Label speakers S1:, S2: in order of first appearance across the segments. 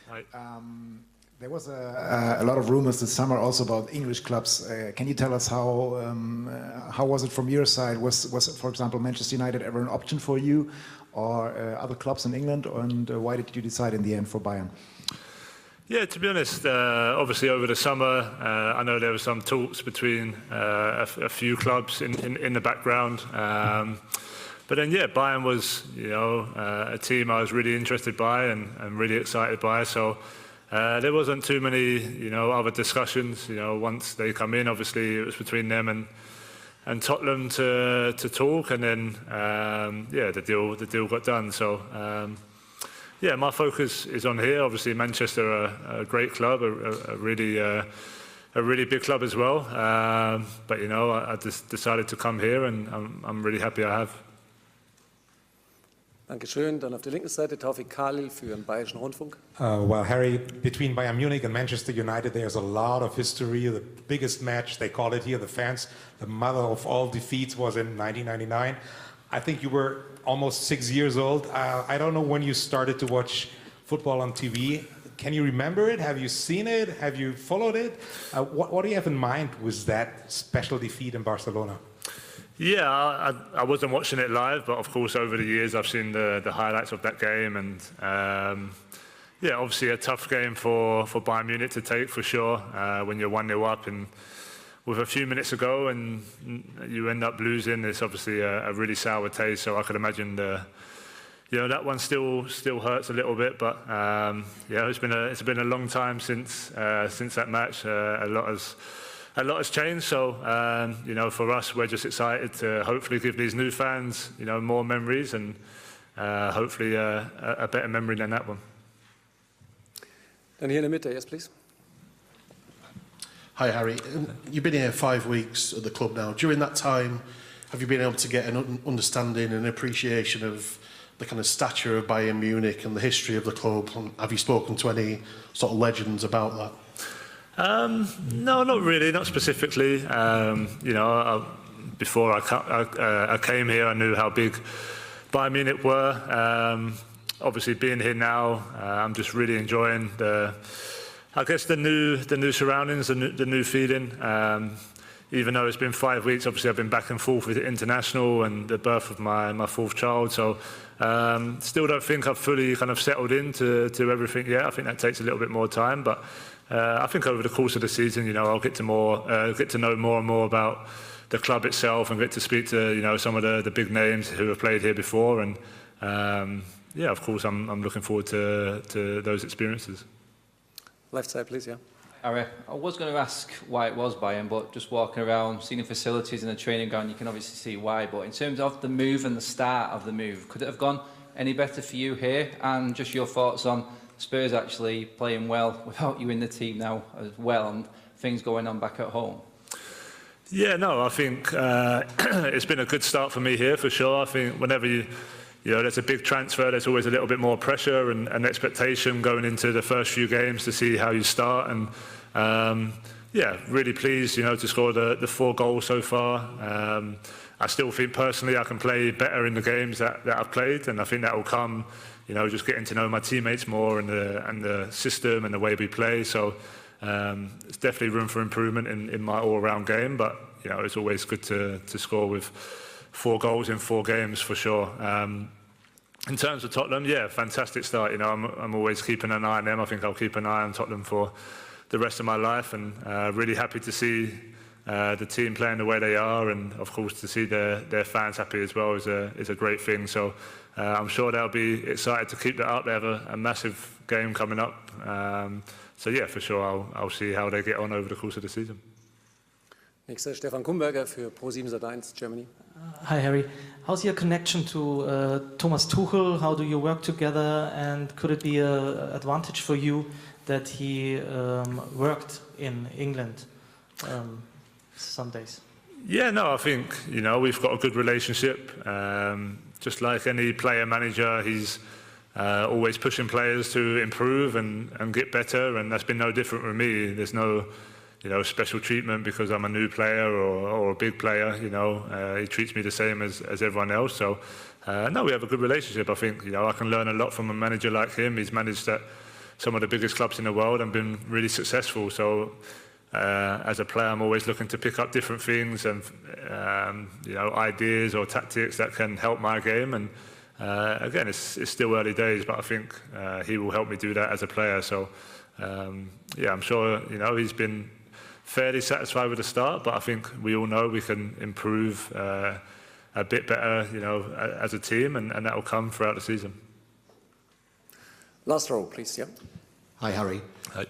S1: Harry.
S2: Hi.
S1: There was a lot of rumors this summer also about English clubs. Can you tell us how was it from your side? Was for example, Manchester United ever an option for you, or other clubs in England? And why did you decide in the end for Bayern?
S2: Yeah, to be honest, obviously over the summer, I know there were some talks between a few clubs in the background. But then, yeah, Bayern was, a team I was really interested by and really excited by. So there wasn't too many, other discussions. Once they come in, obviously it was between them and Tottenham to talk, and then the deal got done. So yeah, my focus is on here. Obviously, Manchester are a great club, a really big club as well. But I just decided to come here, and I'm really happy I have.
S3: Dankeschön. Dann auf der linken Seite Taufik Khalil für den Bayerischen Rundfunk.
S4: Well, Harry, between Bayern Munich and Manchester United, there's a lot of history. The biggest match, they call it here, the fans, the mother of all defeats, was in 1999. I think you were almost 6 years old. I don't know when you started to watch football on TV. Can you remember it? Have you seen it? Have you followed it? What do you have in mind with that special defeat in Barcelona?
S2: Yeah, I wasn't watching it live, but of course over the years I've seen the highlights of that game, and yeah, obviously a tough game for Bayern Munich to take for sure. When you're 1-0 up and with a few minutes to go and you end up losing, it's obviously a really sour taste. So I could imagine that one still hurts a little bit. But yeah, it's been a long time since that match. A lot has changed, so for us, we're just excited to hopefully give these new fans, more memories, and hopefully a better memory than that one.
S3: Then here in the middle, yes, please.
S5: Hi, Harry. You've been here 5 weeks at the club now. During that time, have you been able to get an understanding and appreciation of the kind of stature of Bayern Munich and the history of the club? And have you spoken to any sort of legends about that?
S2: No, not really, not specifically. Before I came here, I knew how big Bayern Munich were. Obviously, being here now, I'm just really enjoying the new surroundings, the new feeling. Even though it's been 5 weeks, obviously I've been back and forth with the international and the birth of my fourth child. So still don't think I've fully kind of settled into everything yet. I think that takes a little bit more time, but I think over the course of the season, I'll get to know more and more about the club itself and get to speak to some of the big names who have played here before. And yeah, of course, I'm looking forward to those experiences.
S3: Left side, please, yeah.
S6: Harry, I was going to ask why it was Bayern, but just walking around, seeing the facilities and the training ground, you can obviously see why. But in terms of the move and the start of the move, could it have gone any better for you here? And just your thoughts on Spurs actually playing well without you in the team now as well, and things going on back at home?
S2: Yeah, no, I think it's been a good start for me here for sure. I think whenever there's a big transfer, there's always a little bit more pressure and expectation going into the first few games to see how you start. And yeah, really pleased, to score the 4 goals so far. I still think personally I can play better in the games that I've played, and I think that will come, just getting to know my teammates more and the system and the way we play. So it's definitely room for improvement in my all-round game, but it's always good to score with 4 goals in 4 games for sure. In terms of Tottenham, yeah, fantastic start. I'm always keeping an eye on them. I think I'll keep an eye on Tottenham for the rest of my life, and really happy to see the team playing the way they are, and of course to see their fans happy as well is a great thing. So I'm sure they'll be excited to keep that up. They have a massive game coming up. So yeah, for sure I'll see how they get on over the course of the season.
S3: Nächster Stefan Kumberger für Pro7 Sat.1 Germany.
S7: Hi Harry, how's your connection to Thomas Tuchel? How do you work together, and could it be an advantage for you that he worked in England some days?
S2: Yeah, no, I think we've got a good relationship. Just like any player manager, he's always pushing players to improve and get better, and that's been no different with me. There's no special treatment because I'm a new player or a big player. He treats me the same as everyone else. So no, we have a good relationship. I think I can learn a lot from a manager like him. He's managed at some of the biggest clubs in the world and been really successful. So as a player, I'm always looking to pick up different things and ideas or tactics that can help my game. And again, it's still early days, but I think he will help me do that as a player. So I'm sure he's been fairly satisfied with the start, but I think we all know we can improve a bit better, as a team, and that will come throughout the season.
S3: Last row, please. Yeah.
S8: Hi, Harry.
S2: Hi.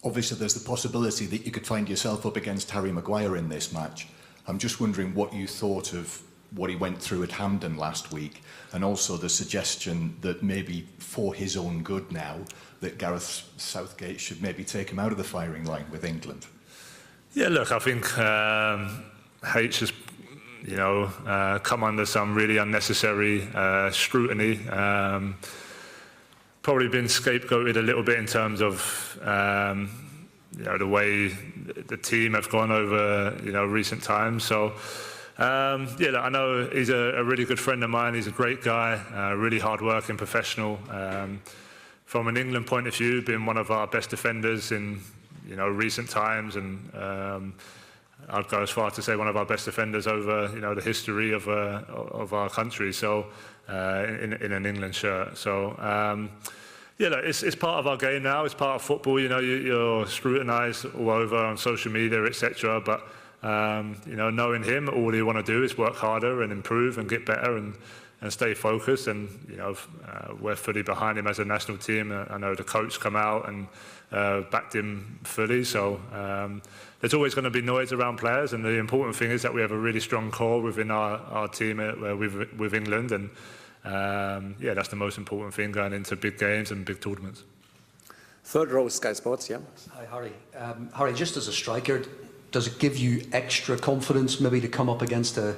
S8: Obviously, there's the possibility that you could find yourself up against Harry Maguire in this match. I'm just wondering what you thought of what he went through at Hampden last week, and also the suggestion that maybe for his own good now, that Gareth Southgate should maybe take him out of the firing line with England.
S2: Yeah, look, I think H has, come under some really unnecessary scrutiny. Probably been scapegoated a little bit in terms of the way the team have gone over recent times. So look, I know he's a really good friend of mine. He's a great guy, really hard-working professional. From an England point of view, been one of our best defenders in recent times, and I'd go as far to say one of our best defenders over the history of our country. So in an England shirt. So look, it's part of our game now. It's part of football. You're scrutinised all over on social media, etc. But knowing him, all you want to do is work harder and improve and get better and stay focused. And we're fully behind him as a national team. I know the coach come out and backed him fully. So there's always going to be noise around players, and the important thing is that we have a really strong core within our team with England, and that's the most important thing going into big games and big tournaments.
S3: Third row, Sky Sports. Yeah.
S9: Hi, Harry. Harry, just as a striker, does it give you extra confidence maybe to come up against a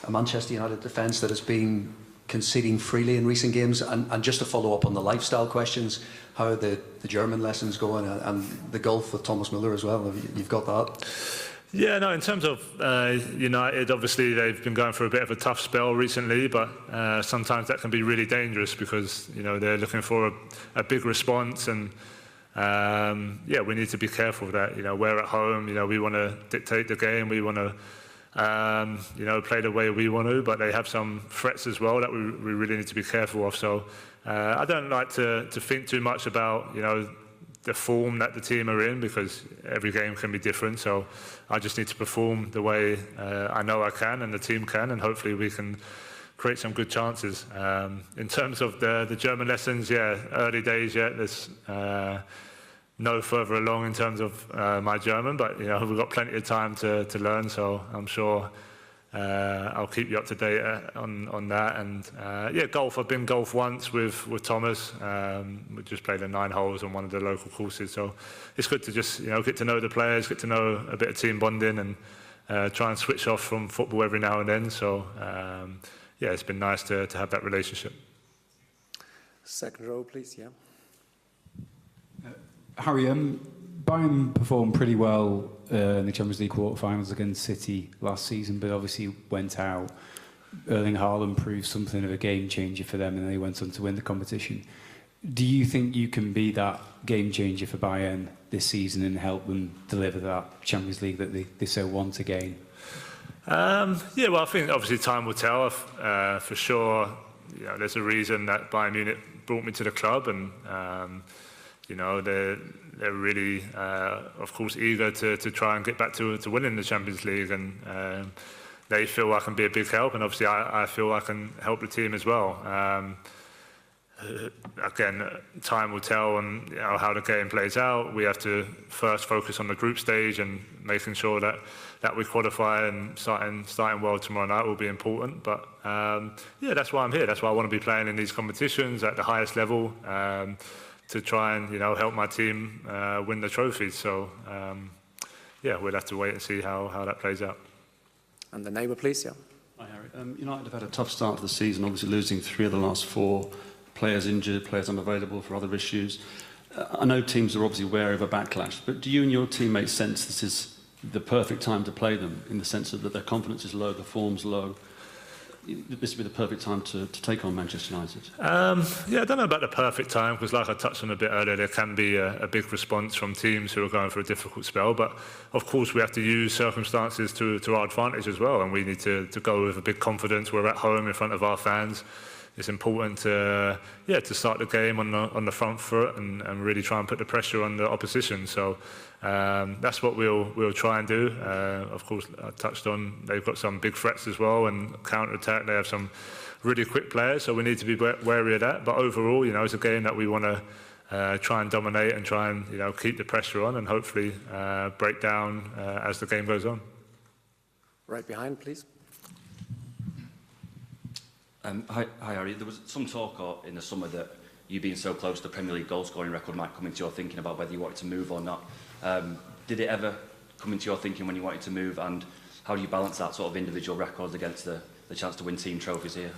S9: Manchester United defence that has been conceding freely in recent games? And just to follow up on the lifestyle questions, how are the German lessons going, and the golf with Thomas Müller as well? You've got that?
S2: Yeah, no, in terms of United, obviously they've been going through a bit of a tough spell recently, but sometimes that can be really dangerous because they're looking for a big response, and we need to be careful of that. We're at home, we want to dictate the game, we want to play the way we want to, but they have some threats as well that we really need to be careful of. So I don't like to think too much about the form that the team are in, because every game can be different. So I just need to perform the way I know I can and the team can, and hopefully we can create some good chances. In terms of the German lessons, early days yet. There's no further along in terms of my German, but we've got plenty of time to learn. So I'm sure I'll keep you up to date on that. And golf. I've been golf once with Thomas. We just played 9 holes on one of the local courses. So it's good to just get to know the players, get to know a bit of team bonding, and try and switch off from football every now and then. So it's been nice to have that relationship.
S3: Second row, please. Yeah.
S10: Harry, Bayern performed pretty well in the Champions League quarterfinals against City last season, but obviously went out. Erling Haaland proved something of a game changer for them, and they went on to win the competition. Do you think you can be that game changer for Bayern this season and help them deliver that Champions League that they so want again?
S2: I think obviously time will tell. For sure, there's a reason that Bayern Munich brought me to the club, and they're really, of course, eager to try and get back to winning the Champions League, and they feel I can be a big help, and obviously I feel I can help the team as well. Again, time will tell on how the game plays out. We have to first focus on the group stage and making sure that we qualify, and starting well tomorrow night will be important. But that's why I'm here. That's why I want to be playing in these competitions at the highest level, to try and help my team win the trophies. So we'll have to wait and see how that plays out.
S3: And the neighbour, please. Yeah.
S11: Hi, Harry. United have had a tough start to the season, obviously losing 3 of the last 4. Players injured, players unavailable for other issues. I know teams are obviously wary of a backlash, but do you and your teammates sense this is the perfect time to play them, in the sense that their confidence is low, the form's low? this would be the perfect time to take on Manchester United?
S2: Yeah, I don't know about the perfect time, because like I touched on a bit earlier, there can be a big response from teams who are going through a difficult spell. But of course, we have to use circumstances to our advantage as well, and we need to go with a big confidence. We're at home in front of our fans. It's important to start the game on the front foot and really try and put the pressure on the opposition. So that's what we'll try and do. Of course, I touched on they've got some big threats as well, and counter-attack. They have some really quick players, so we need to be wary of that. But overall, it's a game that we want to try and dominate and try and keep the pressure on and hopefully break down as the game goes on.
S3: Right behind, please.
S12: Hi, Harry. There was some talk in the summer that you being so close to the Premier League goal-scoring record might come into your thinking about whether you wanted to move or not. Did it ever come into your thinking when you wanted to move, and how do you balance that sort of individual records against the chance to win team trophies here?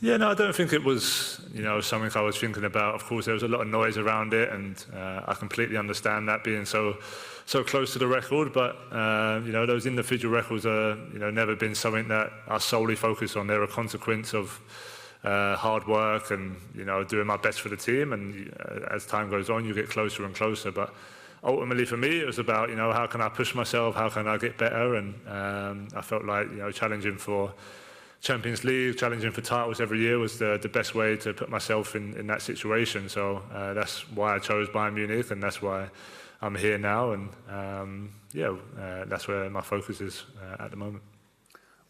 S2: Yeah, no, I don't think it was, something I was thinking about. Of course, there was a lot of noise around it, and I completely understand that being so close to the record. But those individual records are, never been something that I solely focus on. They're a consequence of hard work and doing my best for the team. And as time goes on, you get closer and closer. But ultimately, for me, it was about how can I push myself, how can I get better, and I felt like challenging for Champions League, challenging for titles every year was the best way to put myself in that situation. So that's why I chose Bayern Munich, and that's why I'm here now. And that's where my focus is at the moment.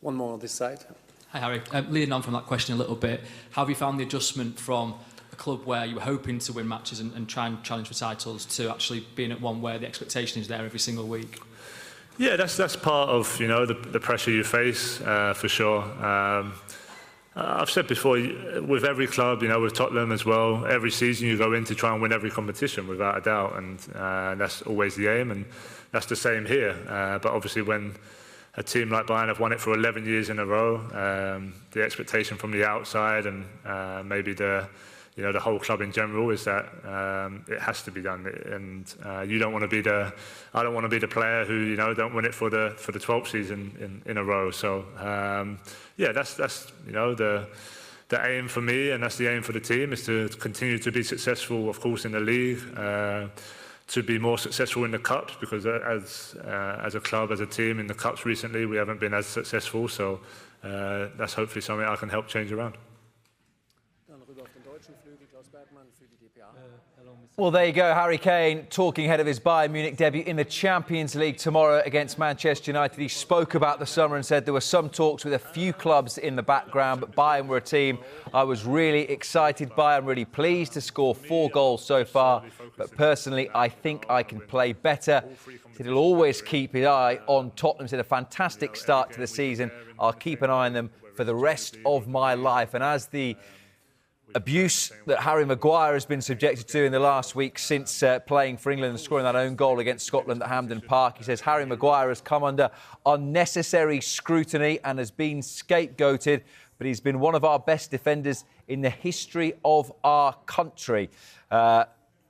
S3: One more on this side.
S13: Hi, Harry. Leading on from that question a little bit, how have you found the adjustment from a club where you were hoping to win matches and try and challenge for titles to actually being at one where the expectation is there every single week?
S2: Yeah, that's part of the pressure you face for sure. I've said before, with every club, with Tottenham as well, every season you go in to try and win every competition without a doubt, and that's always the aim, and that's the same here. But obviously, when a team like Bayern have won it for 11 years in a row, the expectation from the outside and maybe the whole club in general is that it has to be done, and you don't want to be I don't want to be the player who don't win it for the 12th season in a row. So that's the aim for me, and that's the aim for the team, is to continue to be successful, of course, in the league, to be more successful in the cups, because as a club, as a team in the cups recently, we haven't been as successful. So that's hopefully something I can help change around.
S14: Well, there you go, Harry Kane talking ahead of his Bayern Munich debut in the Champions League tomorrow against Manchester United. He spoke about the summer and said there were some talks with a few clubs in the background, but Bayern were a team I was really excited by. I'm really pleased to score 4 goals so far, but personally, I think I can play better. He'll always keep his eye on Tottenham. He's had a fantastic start to the season. I'll keep an eye on them for the rest of my life. And as the abuse that Harry Maguire has been subjected to in the last week since playing for England and scoring that own goal against Scotland at Hampden Park, he says Harry Maguire has come under unnecessary scrutiny and has been scapegoated, but he's been one of our best defenders in the history of our country.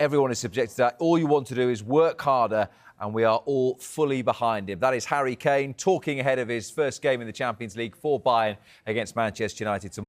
S14: Everyone is subjected to that. All you want to do is work harder, and we are all fully behind him. That is Harry Kane talking ahead of his first game in the Champions League for Bayern against Manchester United tomorrow.